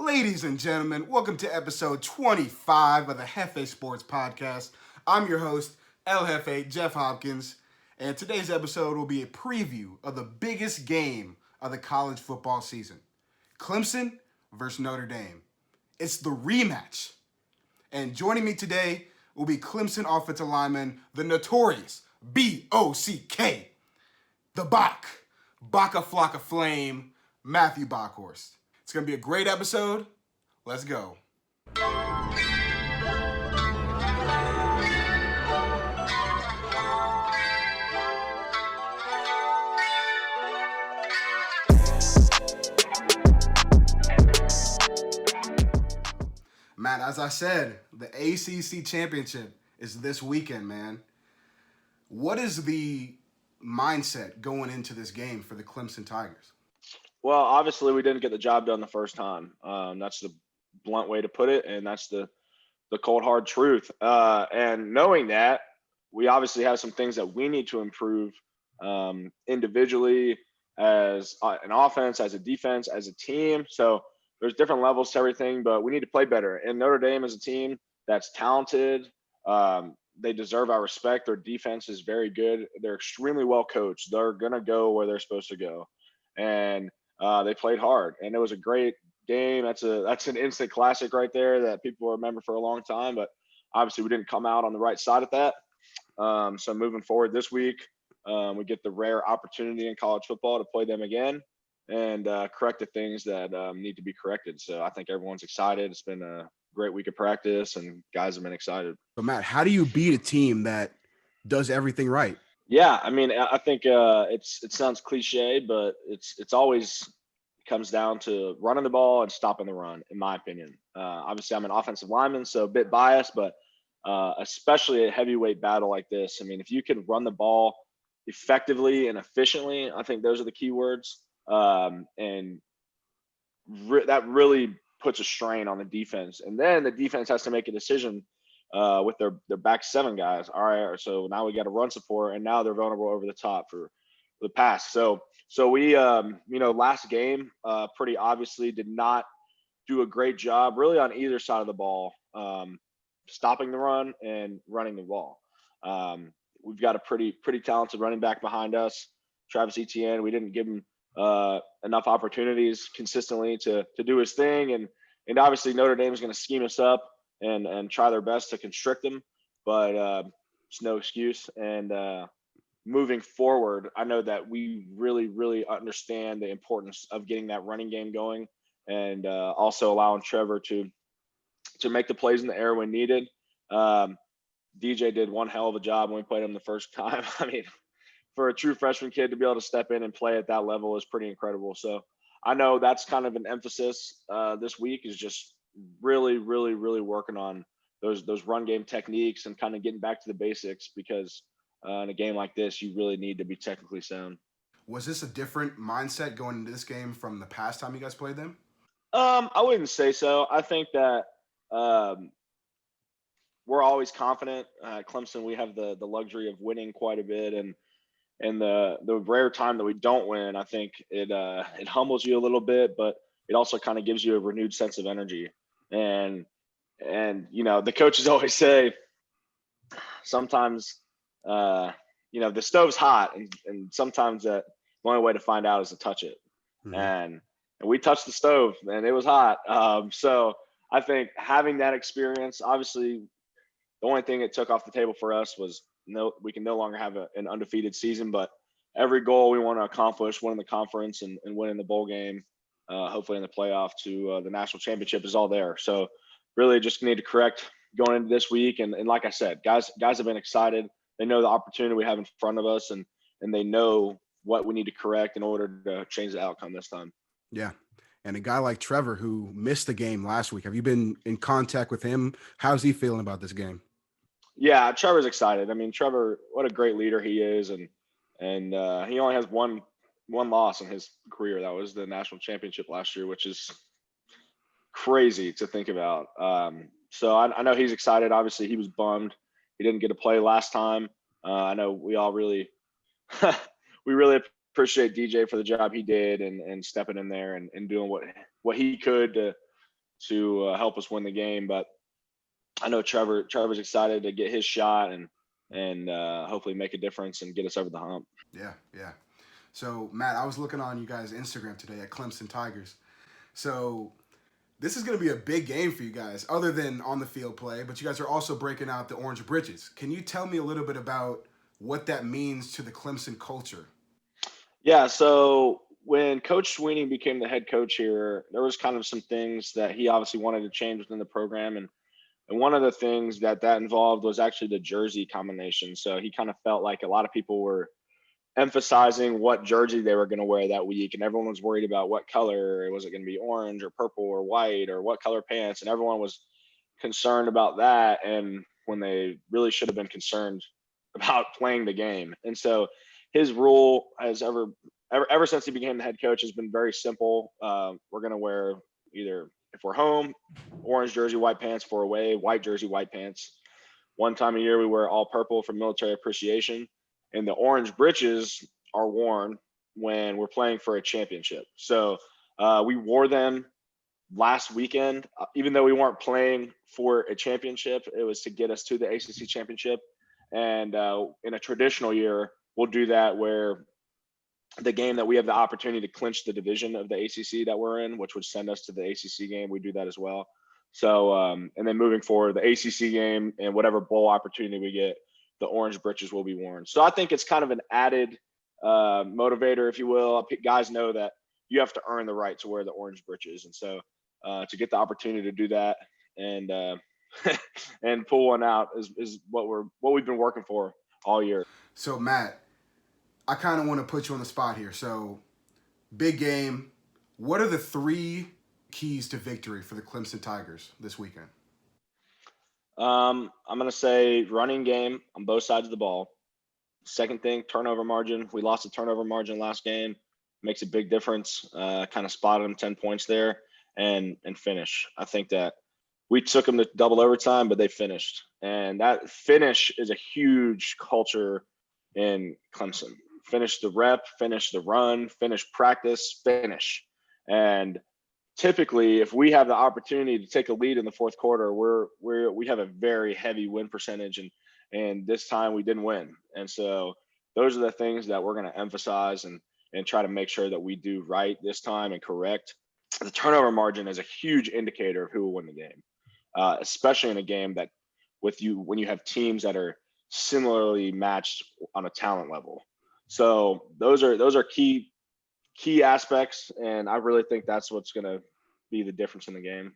Ladies and gentlemen, welcome to episode 25 of the Jefé Sports Podcast. I'm your host, El Jefe, Jeff Hopkins, and today's episode will be a preview of the biggest game of the college football season. Clemson versus Notre Dame. It's the rematch. And joining me today will be Clemson offensive lineman, the notorious B-O-C-K, the Bock, Bocka Flocka Flame, Matthew Bockhorst. It's going to be a great episode. Let's go. Matt, as I said, the ACC championship is this weekend, man. What is the mindset going into this game for the Clemson Tigers? Well, obviously, we didn't get the job done the first time. That's the blunt way to put it, and that's the cold, hard truth. And knowing that, we obviously have some things that we need to improve individually as an offense, as a defense, as a team. So there's different levels to everything, but we need to play better. And Notre Dame is a team that's talented. They deserve our respect. Their defense is very good. They're extremely well coached. They're going to go where they're supposed to go. And they played hard, and it was a great game. That's an instant classic right there that people will remember for a long time. But obviously, we didn't come out on the right side of that. So moving forward this week, we get the rare opportunity in college football to play them again and correct the things that need to be corrected. So I think everyone's excited. It's been a great week of practice, and guys have been excited. So Matt, how do you beat a team that does everything right? Yeah, I mean, I think it sounds cliche, but it's always comes down to running the ball and stopping the run, in my opinion. Obviously, I'm an offensive lineman, so a bit biased, but especially a heavyweight battle like this. I mean, if you can run the ball effectively and efficiently, I think those are the key words, and that really puts a strain on the defense. And then the defense has to make a decision with their back seven guys. All right, so now we got a run support, and now they're vulnerable over the top for the pass. So we, last game, pretty obviously did not do a great job really on either side of the ball, stopping the run and running the ball. We've got a pretty talented running back behind us, Travis Etienne. We didn't give him enough opportunities consistently to do his thing, and obviously Notre Dame is going to scheme us up and try their best to constrict them, but it's no excuse. And moving forward, I know that we really, really understand the importance of getting that running game going, and also allowing Trevor to make the plays in the air when needed. DJ did one hell of a job when we played him the first time. I mean, for a true freshman kid to be able to step in and play at that level is pretty incredible. So I know that's kind of an emphasis this week, is just really, really, really working on those run game techniques and kind of getting back to the basics, because in a game like this, you really need to be technically sound. Was this a different mindset going into this game from the past time you guys played them? I wouldn't say so. I think that we're always confident. At Clemson, we have the luxury of winning quite a bit, and the rare time that we don't win, I think it humbles you a little bit, but it also kind of gives you a renewed sense of energy. And the coaches always say sometimes the stove's hot, and sometimes the only way to find out is to touch it. Mm-hmm. And we touched the stove, and it was hot. So I think having that experience, obviously, the only thing it took off the table for us was we can no longer have an undefeated season, but every goal we want to accomplish, winning the conference and winning the bowl game, hopefully in the playoff to the national championship, is all there. So really just need to correct going into this week. And like I said, guys have been excited. They know the opportunity we have in front of us, and they know what we need to correct in order to change the outcome this time. Yeah. And a guy like Trevor, who missed the game last week, have you been in contact with him? How's he feeling about this game? Yeah, Trevor's excited. I mean, Trevor, what a great leader he is. And he only has one loss in his career. That was the national championship last year, which is crazy to think about. So I know he's excited. Obviously, he was bummed he didn't get to play last time. I know we all really we really appreciate DJ for the job he did and stepping in there and doing what he could to help us win the game. But I know Trevor's excited to get his shot and hopefully make a difference and get us over the hump. Yeah, yeah. So, Matt, I was looking on you guys' Instagram today at Clemson Tigers. So, this is going to be a big game for you guys, other than on the field play, but you guys are also breaking out the Orange Britches. Can you tell me a little bit about what that means to the Clemson culture? Yeah, so when Coach Sweeney became the head coach here, there was kind of some things that he obviously wanted to change within the program. And one of the things that involved was actually the jersey combination. So he kind of felt like a lot of people were emphasizing what jersey they were going to wear that week, and everyone was worried about what color. Was it going to be orange or purple or white, or what color pants? And everyone was concerned about that, and when they really should have been concerned about playing the game. And so his rule has ever since he became the head coach has been very simple. We're going to wear either, if we're home, orange jersey, white pants. For away, white jersey, white pants. One time a year we wear all purple for military appreciation. And the Orange Britches are worn when we're playing for a championship. So we wore them last weekend, even though we weren't playing for a championship. It was to get us to the ACC championship. And in a traditional year, we'll do that where the game that we have the opportunity to clinch the division of the ACC that we're in, which would send us to the ACC game, we do that as well. So, and then moving forward, the ACC game and whatever bowl opportunity we get, the Orange Britches will be worn. So I think it's kind of an added motivator, if you will. Guys know that you have to earn the right to wear the Orange Britches. And so to get the opportunity to do that and and pull one out is what we've been working for all year. So, Matt, I kind of want to put you on the spot here. So, big game. What are the 3 keys to victory for the Clemson Tigers this weekend? I'm going to say running game on both sides of the ball. Second thing, turnover margin. We lost the turnover margin last game. Makes a big difference. Kind of spotted them 10 points there and finish. I think that we took them to double overtime, but they finished. And that finish is a huge culture in Clemson. Finish the rep, finish the run, finish practice, finish. And typically, if we have the opportunity to take a lead in the fourth quarter, we have a very heavy win percentage, and this time we didn't win. And so those are the things that we're going to emphasize and try to make sure that we do right this time and correct. The turnover margin is a huge indicator of who will win the game, especially in a game that when you have teams that are similarly matched on a talent level. So those are key aspects, and I really think that's what's going to be the difference in the game.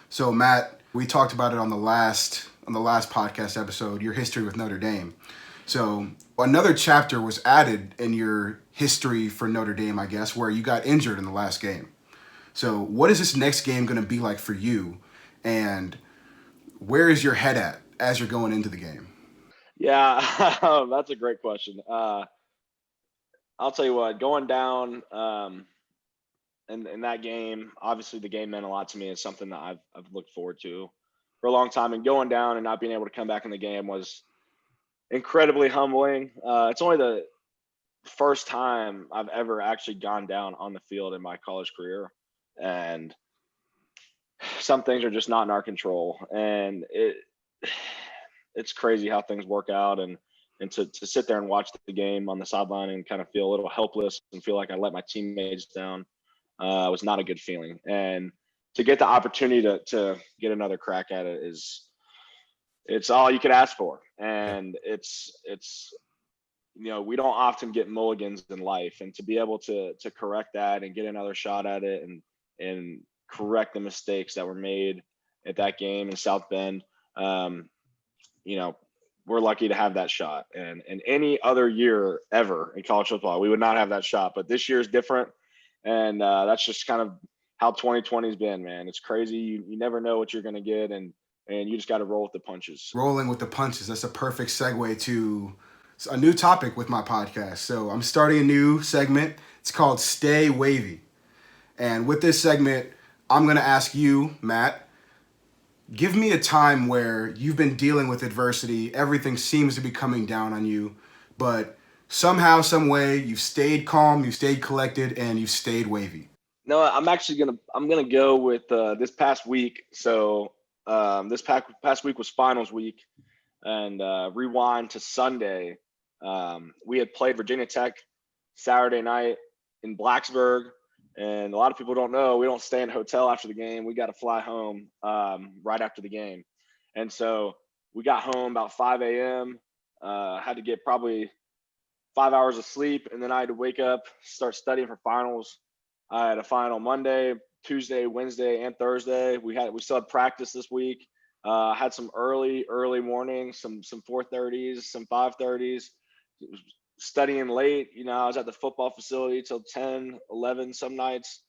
So, Matt, we talked about it on the last podcast episode, your history with Notre Dame. So another chapter was added in your history for Notre Dame, I guess, where you got injured in the last game. So what is this next game going to be like for you, and where is your head at as you're going into the game? Yeah, that's a great question. I'll tell you what, going down in that game, obviously the game meant a lot to me. It's something that I've looked forward to for a long time. And going down and not being able to come back in the game was incredibly humbling. It's only the first time I've ever actually gone down on the field in my college career. And some things are just not in our control. And it's crazy how things work out. And to sit there and watch the game on the sideline and kind of feel a little helpless and feel like I let my teammates down was not a good feeling. And to get the opportunity to get another crack at it it's all you could ask for. And it's we don't often get mulligans in life, and to be able to correct that and get another shot at it and correct the mistakes that were made at that game in South Bend, we're lucky to have that shot. And any other year ever in college football, we would not have that shot. But this year is different. And that's just kind of how 2020 has been, man. It's crazy. You never know what you're going to get. And you just got to roll with the punches. Rolling with the punches. That's a perfect segue to a new topic with my podcast. So I'm starting a new segment. It's called Stay Wavy. And with this segment, I'm going to ask you, Matt, give me a time where you've been dealing with adversity. Everything seems to be coming down on you, but somehow, some way, you've stayed calm, you've stayed collected, and you've stayed wavy. No, I'm gonna go with this past week. So this past week was finals week, and rewind to Sunday. We had played Virginia Tech Saturday night in Blacksburg, and a lot of people don't know we don't stay in a hotel after the game. We got to fly home right after the game, and so we got home about 5 a.m. Had to get probably 5 hours of sleep, and then I had to wake up, start studying for finals. I had a final Monday, Tuesday, Wednesday, and Thursday. We still had practice this week. Had some early mornings, some 4:30s, some 5:30s. Studying late. I was at the football facility till 10, 11 some nights.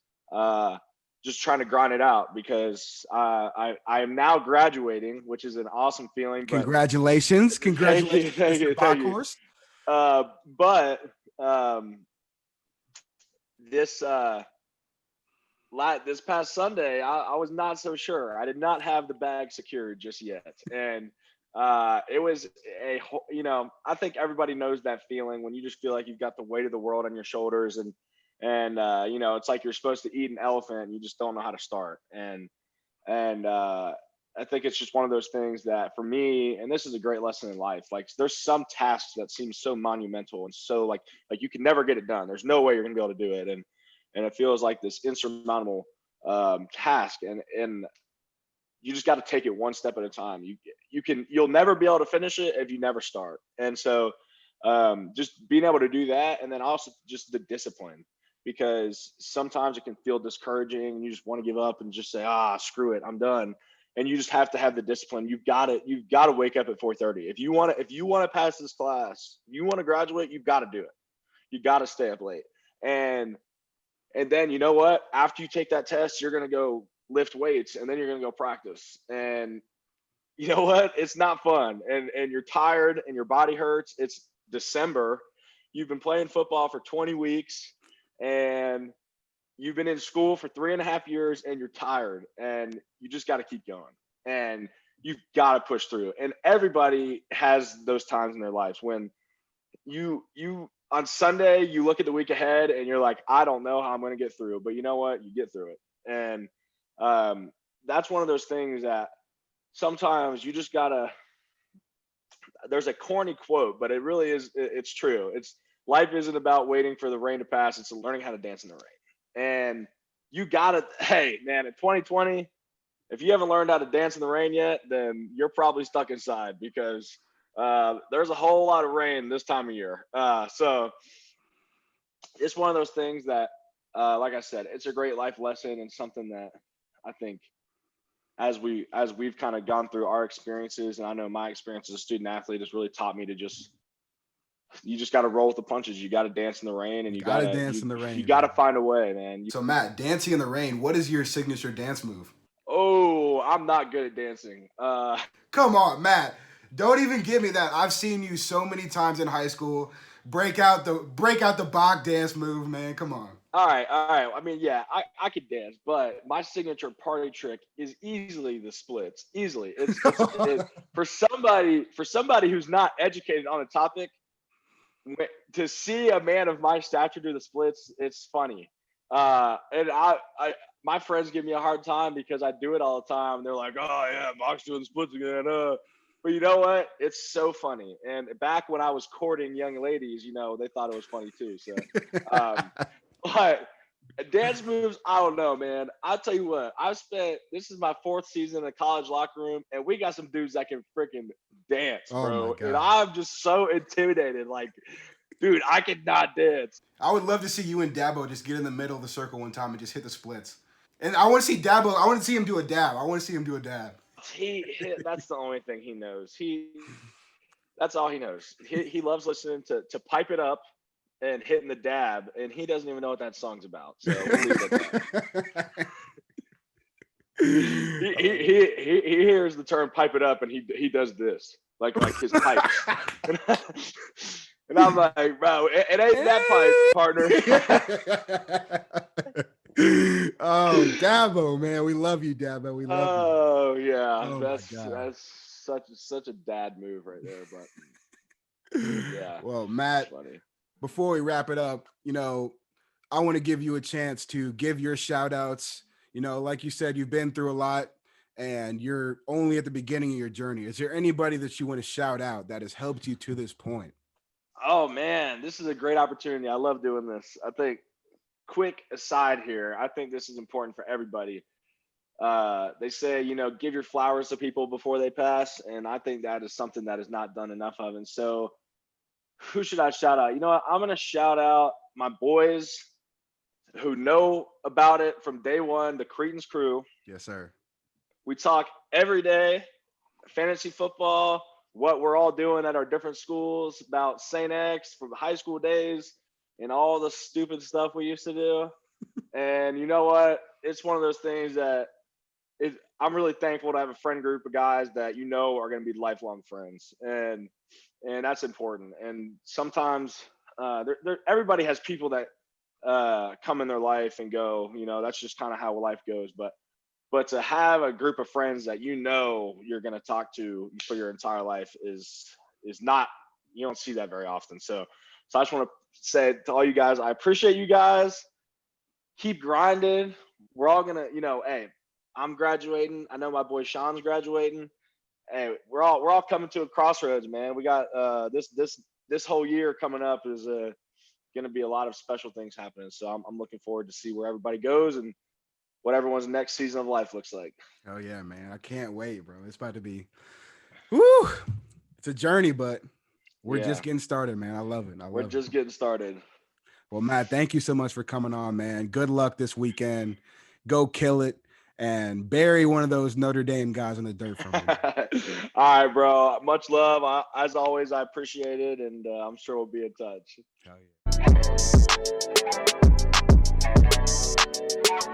Just trying to grind it out because I am now graduating, which is an awesome feeling. Congratulations, thank you, Mr. Bockhorst. But this past Sunday, I was not so sure. I did not have the bag secured just yet, and it was I think everybody knows that feeling when you just feel like you've got the weight of the world on your shoulders, and it's like you're supposed to eat an elephant and you just don't know how to start. And I think it's just one of those things that for me, and this is a great lesson in life, like there's some tasks that seem so monumental and so like you can never get it done. There's no way you're gonna be able to do it, and it feels like this insurmountable task, and you just got to take it one step at a time. You'll never be able to finish it if you never start. And so just being able to do that, and then also just the discipline, because sometimes it can feel discouraging and you just want to give up and just say, screw it, I'm done. And you just have to have the discipline. You've got to wake up at 4:30. If you want to pass this class, you want to graduate, you've got to do it. You got to stay up late. And then you know what? After you take that test, you're going to go lift weights, and then you're going to go practice. And you know what? It's not fun. And you're tired and your body hurts. It's December. You've been playing football for 20 weeks and you've been in school for 3.5 years and you're tired, and you just got to keep going, and you've got to push through. And everybody has those times in their lives when you on Sunday, you look at the week ahead and you're like, I don't know how I'm going to get through, but you know what? You get through it. And that's one of those things that sometimes you just gotta, there's a corny quote, but it really is, it's true. Life isn't about waiting for the rain to pass. It's learning how to dance in the rain. And you gotta, hey man, in 2020, if you haven't learned how to dance in the rain yet, then you're probably stuck inside, because there's a whole lot of rain this time of year. So it's one of those things that, like I said, it's a great life lesson, and something that I think as we've kind of gone through our experiences, and I know my experience as a student athlete has really taught me to you just got to roll with the punches. You got to dance in the rain, and you got to dance in the rain. You got to find a way, man. So Matt, dancing in the rain, what is your signature dance move? Oh, I'm not good at dancing. Come on, Matt. Don't even give me that. I've seen you so many times in high school. Break out the Bock dance move, man. Come on. All right. I mean, yeah, I could dance, but my signature party trick is easily the splits. Easily, it's for somebody who's not educated on the topic. To see a man of my stature do the splits, it's funny. And my friends give me a hard time because I do it all the time. They're like, "Oh yeah, Bock's doing the splits again." But you know what? It's so funny. And back when I was courting young ladies, they thought it was funny too. So, but dance moves, I don't know, man. I'll tell you what. This is my 4th season in a college locker room, and we got some dudes that can freaking dance, bro. And I'm just so intimidated. Like, dude, I could not dance. I would love to see you and Dabo just get in the middle of the circle one time and just hit the splits. And I want to see Dabo. I want to see him do a dab. That's the only thing he knows. That's all he knows. He loves listening to Pipe It Up and hitting the dab, and he doesn't even know what that song's about. So we'll leave it at that. he hears the term "pipe it up" and he does this like his pipes. And I'm like, bro, it ain't that pipe, partner. Oh, Dabo, man, we love you, Dabo. We love you. Oh yeah, that's such a dad move right there. But yeah. Well, Matt, before we wrap it up, I want to give you a chance to give your shout outs. Like you said, you've been through a lot and you're only at the beginning of your journey. Is there anybody that you want to shout out that has helped you to this point? Oh man, this is a great opportunity. I love doing this. I think, quick aside here, I think this is important for everybody. They say, give your flowers to people before they pass. And I think that is something that is not done enough of. And so who should I shout out? You know what? I'm going to shout out my boys who know about it from day one, the Cretans crew. Yes, sir. We talk every day, fantasy football, what we're all doing at our different schools, about St. X from high school days and all the stupid stuff we used to do. And you know what? It's one of those things that I'm really thankful to have a friend group of guys that are going to be lifelong friends. And that's important. And sometimes everybody has people that come in their life and go, that's just kind of how life goes. But to have a group of friends that you're going to talk to for your entire life is not, you don't see that very often. So I just want to say to all you guys, I appreciate you guys. Keep grinding. We're all going to, hey, I'm graduating. I know my boy Sean's graduating. Hey, we're all coming to a crossroads, man. We got this whole year coming up is going to be a lot of special things happening. So I'm looking forward to see where everybody goes and what everyone's next season of life looks like. Oh yeah, man. I can't wait, bro. It's about to be, woo! It's a journey, but we're just getting started, man. I love it. We're just getting started. Well, Matt, thank you so much for coming on, man. Good luck this weekend. Go kill it and bury one of those Notre Dame guys in the dirt for me. All right, bro. Much love. As always, I appreciate it, and I'm sure we'll be in touch. Hell yeah.